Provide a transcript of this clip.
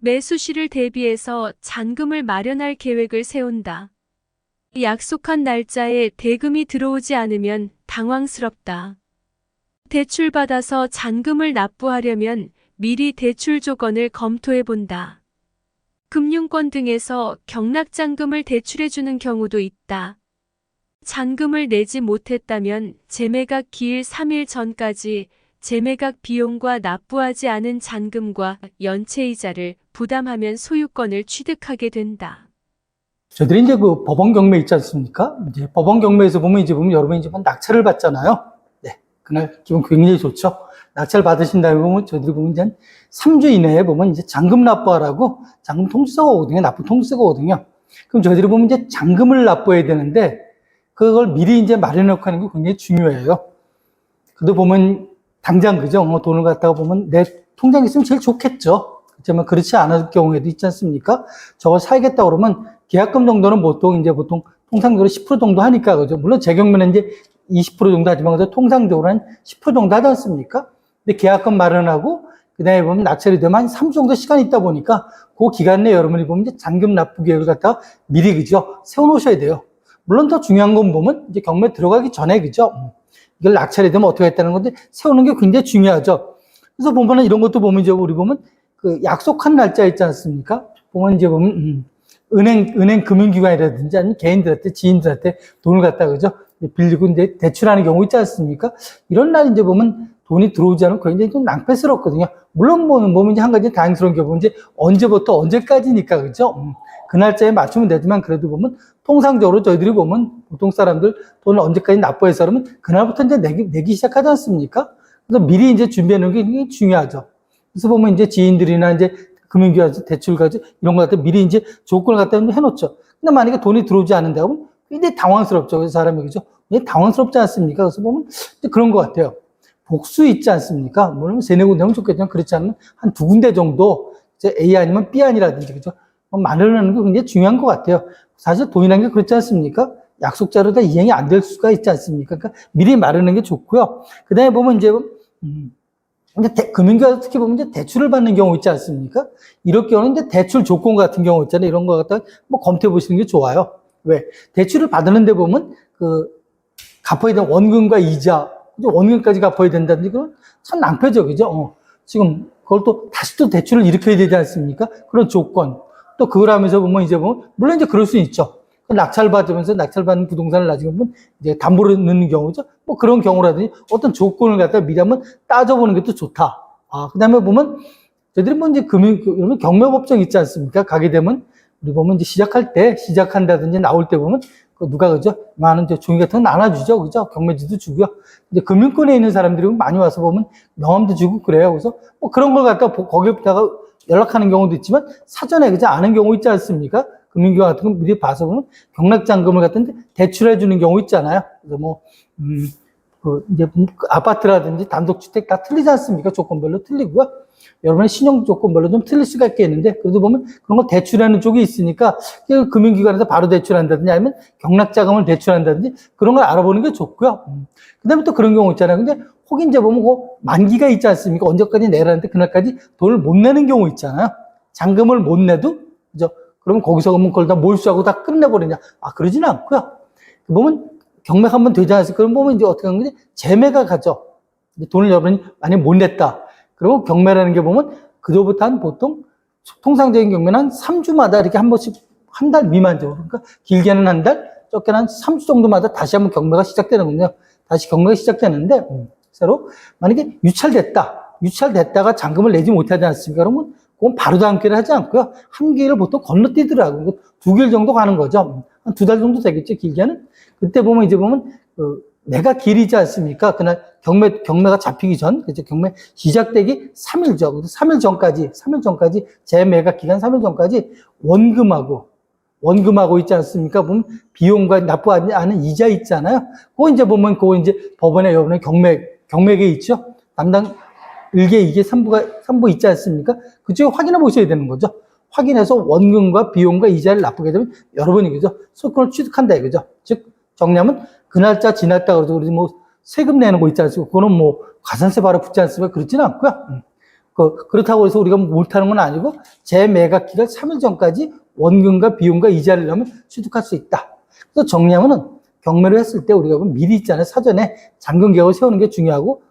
매수시를 대비해서 잔금을 마련할 계획을 세운다. 약속한 날짜에 대금이 들어오지 않으면 당황스럽다. 대출받아서 잔금을 납부하려면 미리 대출 조건을 검토해 본다. 금융권 등에서 경락잔금을 대출해주는 경우도 있다. 잔금을 내지 못했다면 재매각 기일 3일 전까지 재매각 비용과 납부하지 않은 잔금과 연체이자를 부담하면 소유권을 취득하게 된다. 저희들이 이제 그 법원 경매 있지 않습니까? 이제 법원 경매에서 보면 여러분이 이제 낙찰을 받잖아요. 네. 그날 기분 굉장히 좋죠. 낙찰 받으신 다음에 보면 저희들이 보면 이제 한 3주 이내에 보면 이제 잔금 납부하라고 잔금 통지서가 오거든요. 납부 통지서가 오거든요. 그럼 저희들이 보면 이제 잔금을 납부해야 되는데 그걸 미리 이제 마련해 놓고 하는 게 굉장히 중요해요. 그래도 보면 당장 그죠? 돈을 갖다가 보면 내 통장에 있으면 제일 좋겠죠. 그렇지만 그렇지 않을 경우에도 있지 않습니까? 저걸 사야겠다 그러면 계약금 정도는 보통 통상적으로 10% 정도 하니까 그죠? 물론 제 경우는 이제 20% 정도 하지만 그래도 통상적으로 한 10% 정도 하지 않습니까? 근데 계약금 마련하고 그다음에 보면 낙찰이 되면 한 3주 정도 시간이 있다 보니까 그 기간 내에 여러분이 보면 이제 잔금 납부 계획을 갖다가 미리 그죠? 세워 놓으셔야 돼요. 물론 더 중요한 건 보면 이제 경매 들어가기 전에 그죠? 이걸 낙찰이 되면 어떻게 했다는 건데 세우는 게 굉장히 중요하죠. 그래서 보면은 이런 것도 보면 이제 우리 보면 그 약속한 날짜 있지 않습니까? 보면 이제 보면 은행 금융기관이라든지 아니면 개인들한테 지인들한테 돈을 갖다 그죠? 빌리고 이제 대출하는 경우 있지 않습니까? 이런 날 이제 보면 돈이 들어오지 않으면 굉장히 좀 낭패스럽거든요. 물론 보면 이제 한 가지 다행스러운 경우는 이제 언제부터 언제까지니까 그죠? 그 날짜에 맞추면 되지만 그래도 보면 통상적으로 저희들이 보면 보통 사람들 돈을 언제까지 납부해서 그러면 그날부터 이제 내기 시작하지 않습니까? 그래서 미리 이제 준비해 놓는 게 굉장히 중요하죠. 그래서 보면 이제 지인들이나 이제 금융기관에서 대출 가지고 이런 거 갖다 미리 이제 조건을 갖다 해놓죠. 근데 만약에 돈이 들어오지 않는다 하면 굉장히 당황스럽죠. 그래서 사람이 그죠? 굉장히 당황스럽지 않습니까? 그래서 보면 이제 그런 것 같아요. 복수 있지 않습니까? 물론 3-4군데 하면 좋겠지만 그렇지 않으면 한 2군데 정도 이제 A 아니면 B 아니라든지 그죠? 마련하는 게 굉장히 중요한 것 같아요. 사실 돈이라는 게 그렇지 않습니까? 약속자로 다 이행이 안 될 수가 있지 않습니까? 그러니까 미리 마련하는 게 좋고요. 그 다음에 보면 이제 금융기관 특히 보면 이제 대출을 받는 경우 있지 않습니까? 이럴 경우는 이제 대출 조건 같은 경우 있잖아요. 이런 거 갖다가 검토해 보시는 게 좋아요. 왜? 대출을 받는데 보면 갚아야 되는 원금과 이자, 원금까지 갚아야 된다든지 그건 참 낭패죠. 그죠? 지금 그걸 또 다시 또 대출을 일으켜야 되지 않습니까? 그런 조건. 또 그걸 하면서 보면 이제 물론 이제 그럴 수 있죠. 낙찰 받으면서 낙찰받는 부동산을 나중에 보면 이제 담보로 넣는 경우죠. 그런 경우라든지 어떤 조건을 갖다가 미리 한번 따져보는 것도 좋다. 그 다음에 보면 저희들이 이제 경매법정 있지 않습니까? 가게 되면 우리 보면 이제 시작한다든지 나올 때 보면 누가 그죠? 많은 종이 같은 거 나눠주죠. 그죠? 경매지도 주고요. 이제 금융권에 있는 사람들이 많이 와서 보면 명함도 주고 그래요. 그래서 그런 걸 갖다가 거기에다가 연락하는 경우도 있지만 사전에 그지 않은 경우 있지 않습니까? 금융기관 같은 거 미리 봐서 보면 경락잔금을 갖다가 대출해 주는 경우 있잖아요. 그래서 이제 아파트라든지 단독주택 다 틀리지 않습니까? 조건별로 틀리고요. 여러분의 신용 조건별로 좀 틀릴 수가 있겠는데 그래도 보면 그런 거 대출하는 쪽이 있으니까 금융기관에서 바로 대출한다든지 아니면 경락자금을 대출한다든지 그런 걸 알아보는 게 좋고요. 그 다음에 또 그런 경우 있잖아요. 근데 혹 이제 보면 만기가 있지 않습니까? 언제까지 내라는데 그날까지 돈을 못 내는 경우 있잖아요. 잔금을 못 내도 그죠? 그러면 거기서 그러면 그걸 다 몰수하고 다 끝내버리냐? 그러지는 않고요. 보면 경매가 한번 되지 않았을까? 그럼 보면 이제 어떻게 하는 거지? 재매가 가죠. 돈을 여러분이 만약에 못 냈다. 그리고 경매라는 게 보면 그로부터 한 보통 통상적인 경매는 한 3주마다 이렇게 한 번씩 한 달 미만죠. 그러니까 길게는 한 달, 적게는 한 3주 정도마다 다시 한번 경매가 시작되는군요. 다시 경매가 시작되는데 새로 만약에 유찰됐다가 잔금을 내지 못하지 않습니까? 그러면 그건 바로 다음 기회를 하지 않고요. 한 기회를 보통 건너뛰더라고요. 2길 정도 가는 거죠. 한 2달 정도 되겠죠, 길게는. 그때 보면 내가 길이지 않습니까? 그날 경매가 잡히기 전, 그죠? 경매 시작되기 3일죠. 3일 전까지, 재매가 기간 3일 전까지 원금하고 있지 않습니까? 보면 비용과 납부하지 않은 이자 있잖아요. 그거 이제 법원에 여러분의 경매계 있죠? 담당 1개, 2개, 3부 있지 않습니까? 그쪽에 확인해 보셔야 되는 거죠. 확인해서 원금과 비용과 이자를 납부하게 되면 여러분이 그죠? 소유권을 취득한다 이거죠. 즉, 정리하면 그 날짜 지났다 그래도 우리 세금 내는 거 있지 않습니까? 그거는 가산세 바로 붙지 않습니까? 그렇지는 않고요. 그렇다고 해서 우리가 못하는 건 아니고 재매각 기간 3일 전까지 원금과 비용과 이자를 내면 취득할 수 있다. 그래서 정리하면은 경매를 했을 때 우리가 미리 있잖아요. 사전에 잔금 계획을 세우는 게 중요하고